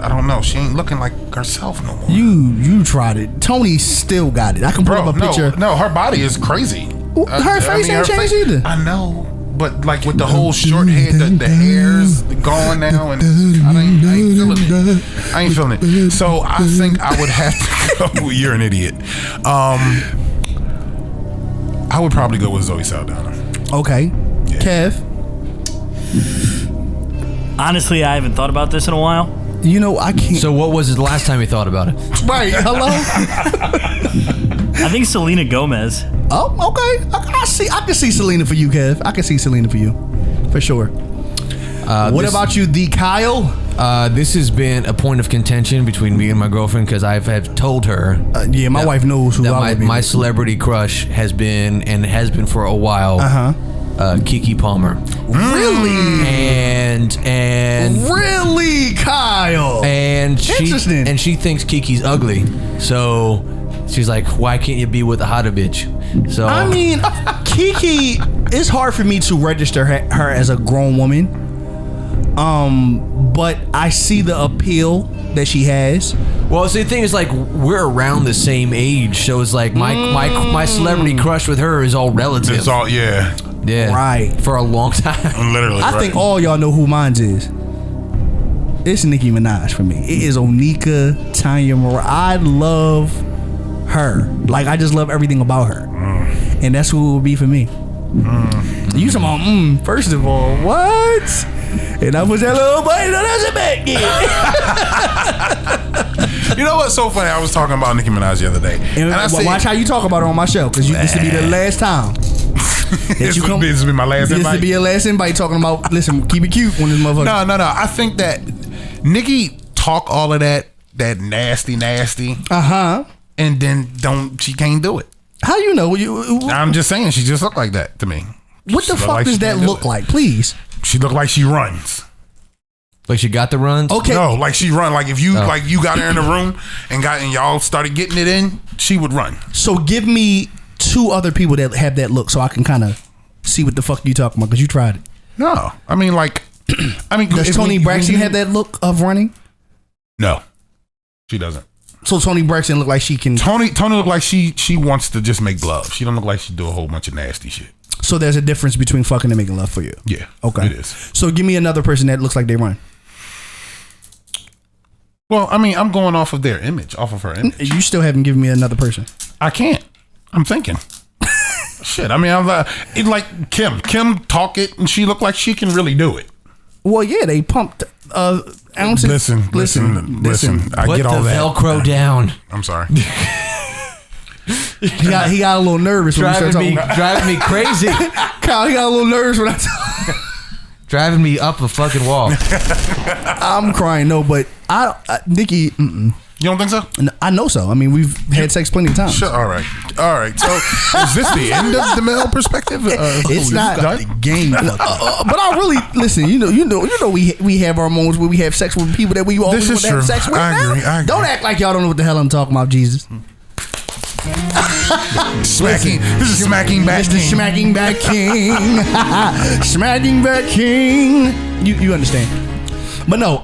B: I don't know. She ain't looking like herself no more.
A: You tried it. Toni still got it. I can put up a picture.
B: No, her body is crazy.
A: Her face ain't changed either.
B: I know, but like with the whole short head, the hair's gone now, and I ain't feeling it. So I think I would have to go. You're an idiot. I would probably go with Zoe Saldana.
A: Okay. Yeah. Kev?
D: Honestly, I haven't thought about this in a while.
A: I can't.
C: So what was the last time you thought about it?
A: Right. Hello?
D: I think Selena Gomez.
A: Oh, okay. I can see Selena for you, Kev. I can see Selena for you, for sure. What about you, the Kyle?
C: This has been a point of contention between me and my girlfriend because have told her.
A: My wife knows who I would be.
C: My celebrity crush has been for a while. Keke Palmer.
A: Really?
C: And
A: really, Kyle.
C: And she thinks Kiki's ugly. So she's like, why can't you be with a hotter bitch? So
A: I mean, Keke, it's hard for me to register her as a grown woman. But I see the appeal that she has.
C: Well, see, the thing is, like, we're around the same age, so it's like my celebrity crush with her is all relative.
B: It's all
C: yeah,
A: right,
C: for a long time.
B: Literally,
A: I think all y'all know who mine is. It's Nicki Minaj for me. It is Onika Tanya Moran. I love her. Like, I just love everything about her, and that's who it would be for me. You talking about? First of all, what? And I put that little button on that back.
B: You know what's so funny? I was talking about Nicki Minaj the other day,
A: and I said, watch how you talk about her on my show, because this will be the last time.
B: This will be my last invite.
A: This will be your last invite talking about. Listen, keep it cute when this motherfucker.
B: No. I think that Nicki talk all of that nasty. And then she can't do it.
A: How you know?
B: I'm just saying, she just looked like that to me.
A: What the fuck does that look like? Please.
B: She looked like she runs.
C: Like she got the runs?
A: Okay.
B: No, like she run. Like if you you got her in the room and y'all started getting it in, she would run.
A: So give me 2 other people that have that look, so I can kind of see what the fuck you talking about, because you tried it.
B: No, I mean
A: does Toni Braxton have that look of running?
B: No, she doesn't.
A: So Toni Braxton look like she can.
B: Toni look like she wants to just make love. She don't look like she do a whole bunch of nasty shit.
A: So there's a difference between fucking and making love for you.
B: Yeah.
A: Okay.
B: It is.
A: So give me another person that looks like they run.
B: Well, I mean, I'm going off of their image, off of her image.
A: You still haven't given me another person.
B: I can't. I'm thinking. Shit. I mean, I'm like Kim. Kim talk it, and she look like she can really do it.
A: Well, yeah, they pumped ounces.
B: Listen. I get all that.
C: Put the Velcro down.
B: I'm sorry.
A: He got a little nervous when
C: driving me crazy.
A: Kyle, he got a little nervous when I
C: driving me up a fucking wall.
A: I'm crying. No, but Nicki.
B: You don't think so?
A: I know so. I mean, we've had sex plenty of times.
B: Sure, all right. So, is this the end of the male perspective?
A: It's not the game, but I really listen. You know, we have our moments where we have sex with people that we always want to have sex with.
B: I agree.
A: Don't act like y'all don't know what the hell I'm talking about, Jesus.
B: Smacking. This is Smacking Back King.
A: Smacking Back King. Smacking Back King. You understand? But no,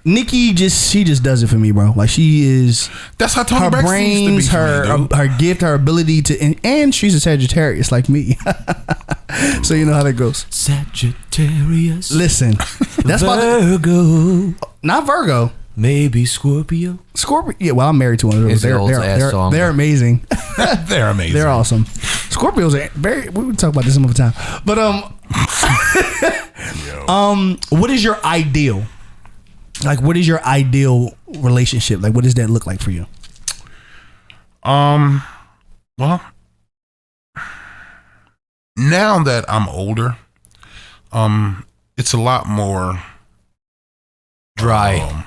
A: Nicki she just does it for me, bro. Like she is.
B: That's how Toni
A: her
B: Braxton
A: brains,
B: used to be
A: her gift, her ability to, and she's a Sagittarius like me. So you know how that goes.
C: Sagittarius.
A: Listen, that's
C: Virgo.
A: Not Virgo.
C: Maybe Scorpio.
A: Yeah, well, I'm married to one of those. They're amazing.
B: They're amazing.
A: They're awesome. Scorpios are very. We would talk about this some other time. But what is your ideal? Like, what is your ideal relationship? Like, what does that look like for you?
B: Well, now that I'm older, it's a lot more
C: dry.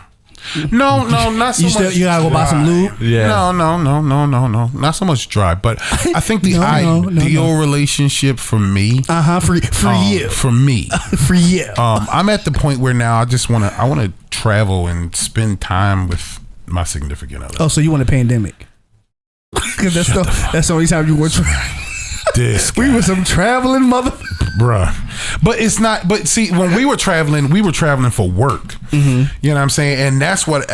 B: No, not so much.
A: You gotta go buy some lube.
C: Yeah.
B: No, not so much dry. But I think the ideal relationship for me,
A: for you,
B: for me,
A: for you.
B: I'm at the point where now I want to travel and spend time with my significant other.
A: Oh, so you want a pandemic? Because that's the only time you want to. We were some traveling
B: bruh. But it's not. But see, when we were traveling for work. Mm-hmm. You know what I'm saying? And that's what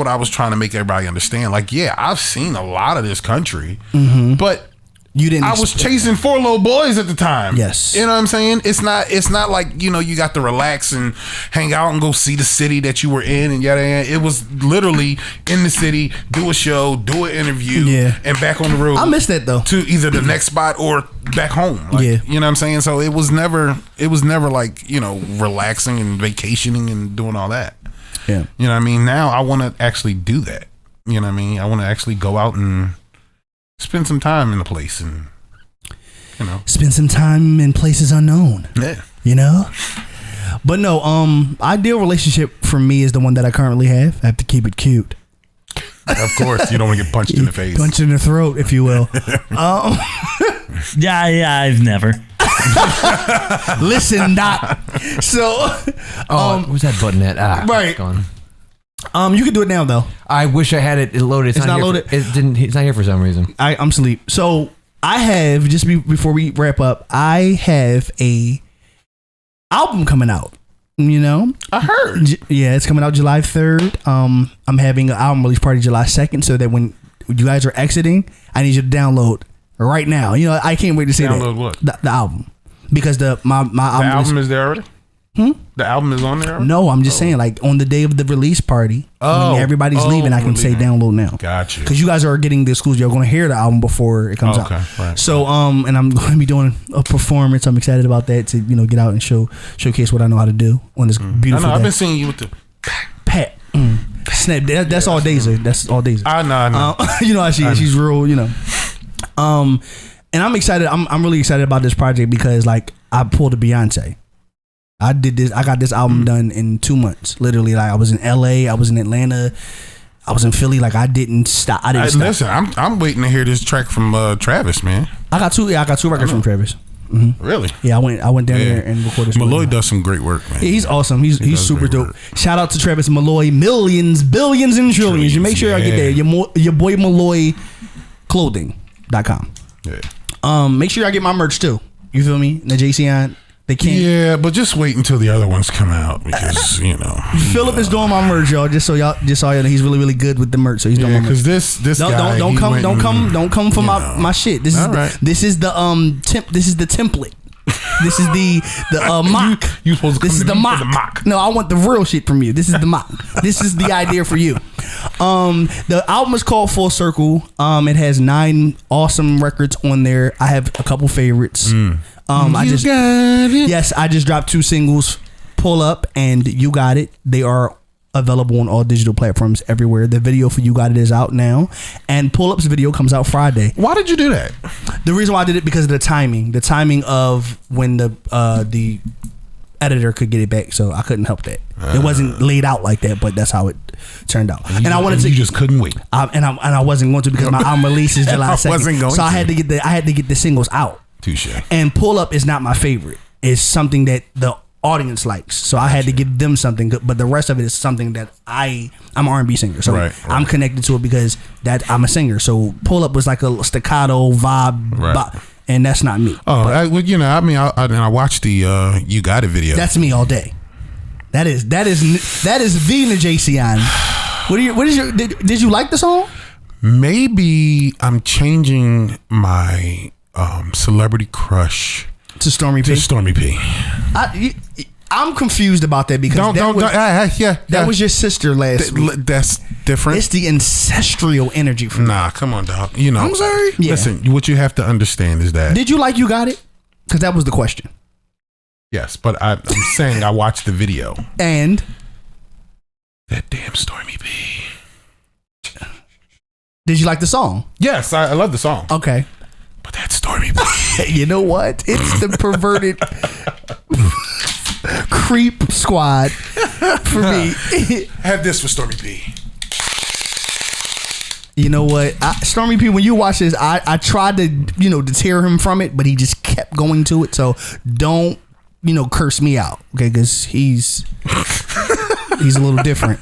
B: I was trying to make everybody understand. Like, yeah, I've seen a lot of this country, but
A: you didn't.
B: I was chasing 4 little boys at the time.
A: Yes.
B: You know what I'm saying? It's not like, you got to relax and hang out and go see the city that you were in and yada yada. It was literally in the city, do a show, do an interview, and back on the road.
A: I miss that though.
B: To either the next spot or back home. Like, you know what I'm saying? So it was never like, relaxing and vacationing and doing all that.
A: Yeah.
B: You know what I mean? Now I want to actually do that. You know what I mean? I want to actually go out and spend some time in the place and,
A: spend some time in places unknown.
B: Yeah.
A: But no, ideal relationship for me is the one that I currently have. I have to keep it cute.
B: Of course, you don't want to get punched in the face.
A: Punched in the throat, if you will.
D: Yeah, I've never.
A: Listen, Doc. So,
C: where's that button at?
A: Right.
C: Gone.
A: You can do it now though.
C: I wish I had it loaded.
A: It's not loaded.
C: It's not here for some reason.
A: I'm asleep. So I have before we wrap up. I have a album coming out.
B: I heard.
A: Yeah, it's coming out July 3rd. I'm having an album release party July 2nd, so that when you guys are exiting, I need you to download right now. I can't wait to see
B: download what
A: the album, because my album
B: is there already. The album is on there already?
A: No, I'm just saying, like, on the day of the release party, when everybody's leaving, I can say download now.
B: Gotcha.
A: Because you guys are getting the exclusive. You're going to hear the album before it comes out.
B: Right.
A: So, and I'm going to be doing a performance. I'm excited about that to, get out and showcase what I know how to do on this beautiful day.
B: I've been seeing you with the
A: Pat. Snap. That's all Daisy. That's all Daisy.
B: I know.
A: You know how she is. She's real, And I'm excited. I'm really excited about this project because, like, I pulled a Beyonce. I did this. I got this album done in 2 months. Literally, like, I was in LA, I was in Atlanta, I was in Philly. Like, I didn't stop.
B: Listen, I'm waiting to hear this track from Travis, man.
A: I got two records from Travis. Mm-hmm.
B: Really?
A: Yeah, I went down there and recorded.
B: Malloy does some great work, man.
A: Yeah, he's awesome. He's super dope. Shout out to Travis Malloy. Millions, billions, and trillions. You make sure I get there. Your boy Malloy Clothing.com.
B: Yeah.
A: Make sure I get my merch too. You feel me? The JCN. They can't.
B: Yeah, but just wait until the other ones come out because
A: Philip is doing my merch, y'all. Just so y'all know, he's really, really good with the merch. So he's doing my merch.
B: Because this guy,
A: don't come for my shit. This is the template. This is the mock.
B: You supposed to
A: this is the mock. No, I want the real shit from you. This is the mock. This is the idea for you. The album is called Full Circle. It has 9 awesome records on there. I have a couple favorites. I just dropped 2 singles, Pull Up and You Got It. They are available on all digital platforms everywhere. The video for You Got It is out now, and Pull Up's video comes out Friday.
B: Why did you do that?
A: The reason why I did it because of the timing of when the editor could get it back, so I couldn't help that. It wasn't laid out like that, but that's how it turned out. And I wanted to.
B: You just couldn't wait.
A: I wasn't going to because my album release is July 2nd. So I had to get the singles out.
B: Touche.
A: And Pull Up is not my favorite. It's something that the audience likes, so I had to give them something good. But the rest of it is something that I'm an R&B singer, so I'm connected to it because that I'm a singer. So Pull Up was like a staccato vibe, and that's not me.
B: Oh, I watched the You Got It video.
A: That's me all day. That is the JCN. Did you like the song?
B: Maybe I'm changing my celebrity crush
A: to Stormy P. I'm confused about that because that was your sister last week.
B: That's different.
A: It's the ancestral energy from
B: Nah, come on, dog.
A: I'm sorry.
B: Listen, what you have to understand is that.
A: Did you like You Got It? Because that was the question.
B: Yes, but I'm saying I watched the video.
A: And?
B: That damn Stormy P.
A: Did you like the song?
B: Yes, I love the song.
A: Okay.
B: But that Stormy P.
A: You know what? It's the perverted creep squad for me.
B: Have this for Stormy P.
A: You know what? Stormy P, when you watch this, I tried to, deter him from it, but he just kept going to it. So don't, curse me out, okay? Because he's a little different.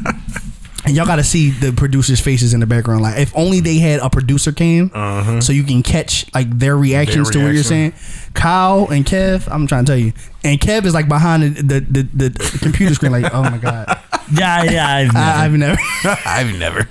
A: And y'all got to see the producers' faces in the background. Like, if only they had a producer cam, so you can catch like their reactions to what you're saying. Kyle and Kev, I'm trying to tell you, and Kev is like behind the computer screen, like, oh my god.
D: Yeah,
A: I've never.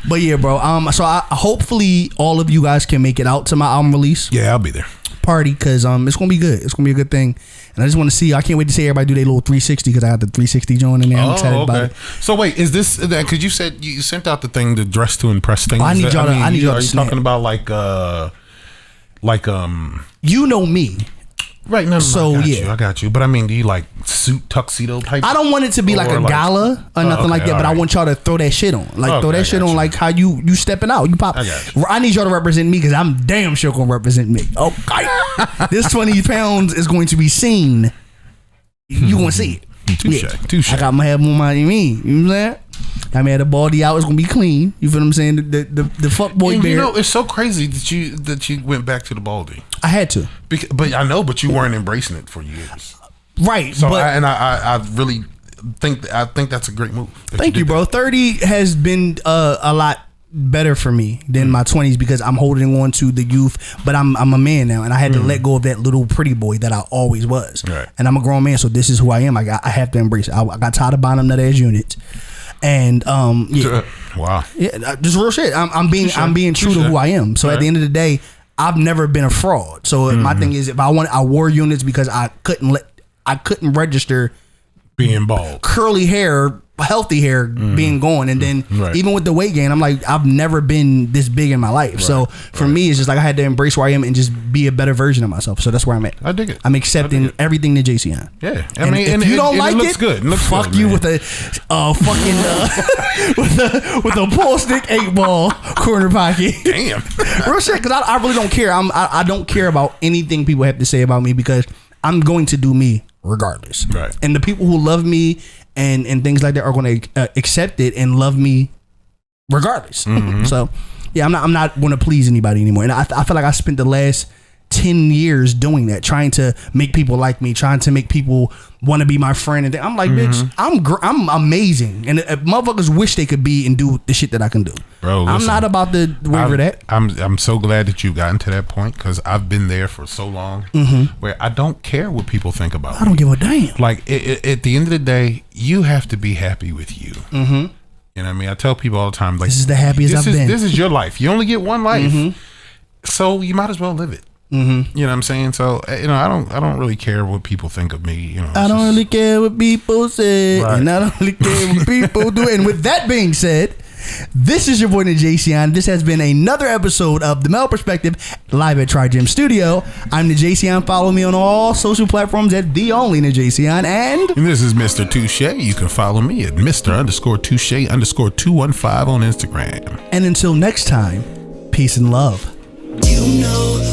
A: But yeah, bro. So hopefully all of you guys can make it out to my album release.
B: Yeah, I'll be there.
A: Party, because it's gonna be good. It's gonna be a good thing, and I just want to see. I can't wait to see everybody do their little 360 because I got the 360 joint in there. I'm excited about it.
B: So wait, is this because you said you sent out the thing, the dress to impress thing?
A: I need y'all to.
B: Are you talking about like
A: you know me.
B: Right. No,
A: so
B: I got you. But I mean, do you like suit tuxedo type?
A: I don't want it to be like a gala or nothing like that. But I want y'all to throw that shit on. Like throw that shit on. Like how you stepping out. You pop. I need y'all to represent me because I'm damn sure gonna represent me. Okay. This 20 pounds is going to be seen. You gonna see it. Touche. I got my head on my knee. You know what I'm saying? I mean, the baldy out is gonna be clean. You feel what I'm saying? The fuck boy beard.
B: You know, it's so crazy that you went back to the baldy.
A: I had to,
B: but I know, but you weren't embracing it for years,
A: right?
B: So I really think that's a great move.
A: Thank you, bro. 30 has been a lot better for me than my 20s because I'm holding on to the youth, but I'm a man now, and I had to let go of that little pretty boy that I always was.
B: Right.
A: And I'm a grown man, so this is who I am. I have to embrace it. I got tired of buying them nut ass units. And
B: wow,
A: yeah, just real shit. I'm being true to who I am. So at the end of the day, I've never been a fraud. So my thing is, if I wore units because I couldn't register
B: being bald,
A: curly hair, healthy hair being gone, and then even with the weight gain, I'm like, I've never been this big in my life. So for me, it's just like I had to embrace where I am and just be a better version of myself. So that's where I'm at.
B: I dig it.
A: I'm accepting everything that JC on.
B: Yeah,
A: I mean, if you don't like it,
B: looks good. It looks
A: fuck
B: good,
A: you
B: man.
A: with a fucking with a pool stick 8-ball corner pocket.
B: Damn,
A: real shit. Because I really don't care. I don't care about anything people have to say about me because I'm going to do me regardless.
B: Right.
A: And the people who love me and things like that are going to accept it and love me regardless. So yeah, I'm not going to please anybody anymore. And I feel like I spent the last 10 years doing that, trying to make people like me, trying to make people want to be my friend. And I'm like, bitch, I'm amazing. And motherfuckers wish they could be and do the shit that I can do.
B: Bro,
A: listen, I'm not about to waver that.
B: I'm so glad that you've gotten to that point because I've been there for so long where I don't care what people think about me.
A: I don't give a damn.
B: Like at the end of the day, you have to be happy with you. You know what I mean? I tell people all the time, like,
A: this is the happiest I've been.
B: This is your life. You only get one life, so you might as well live it. You know what I'm saying? So I don't really care what people think of me. You know,
A: I don't really care what people say, and I don't really care what people do. And with that being said, this is your boy NaJacion. This has been another episode of The Male Perspective live at Tri Gym Studio. I'm NaJacion. Follow me on all social platforms at the only NaJacion. And
B: this is Mr. Touche. You can follow me at Mr_Touche_215 on Instagram.
A: And until next time, peace and love.
E: You know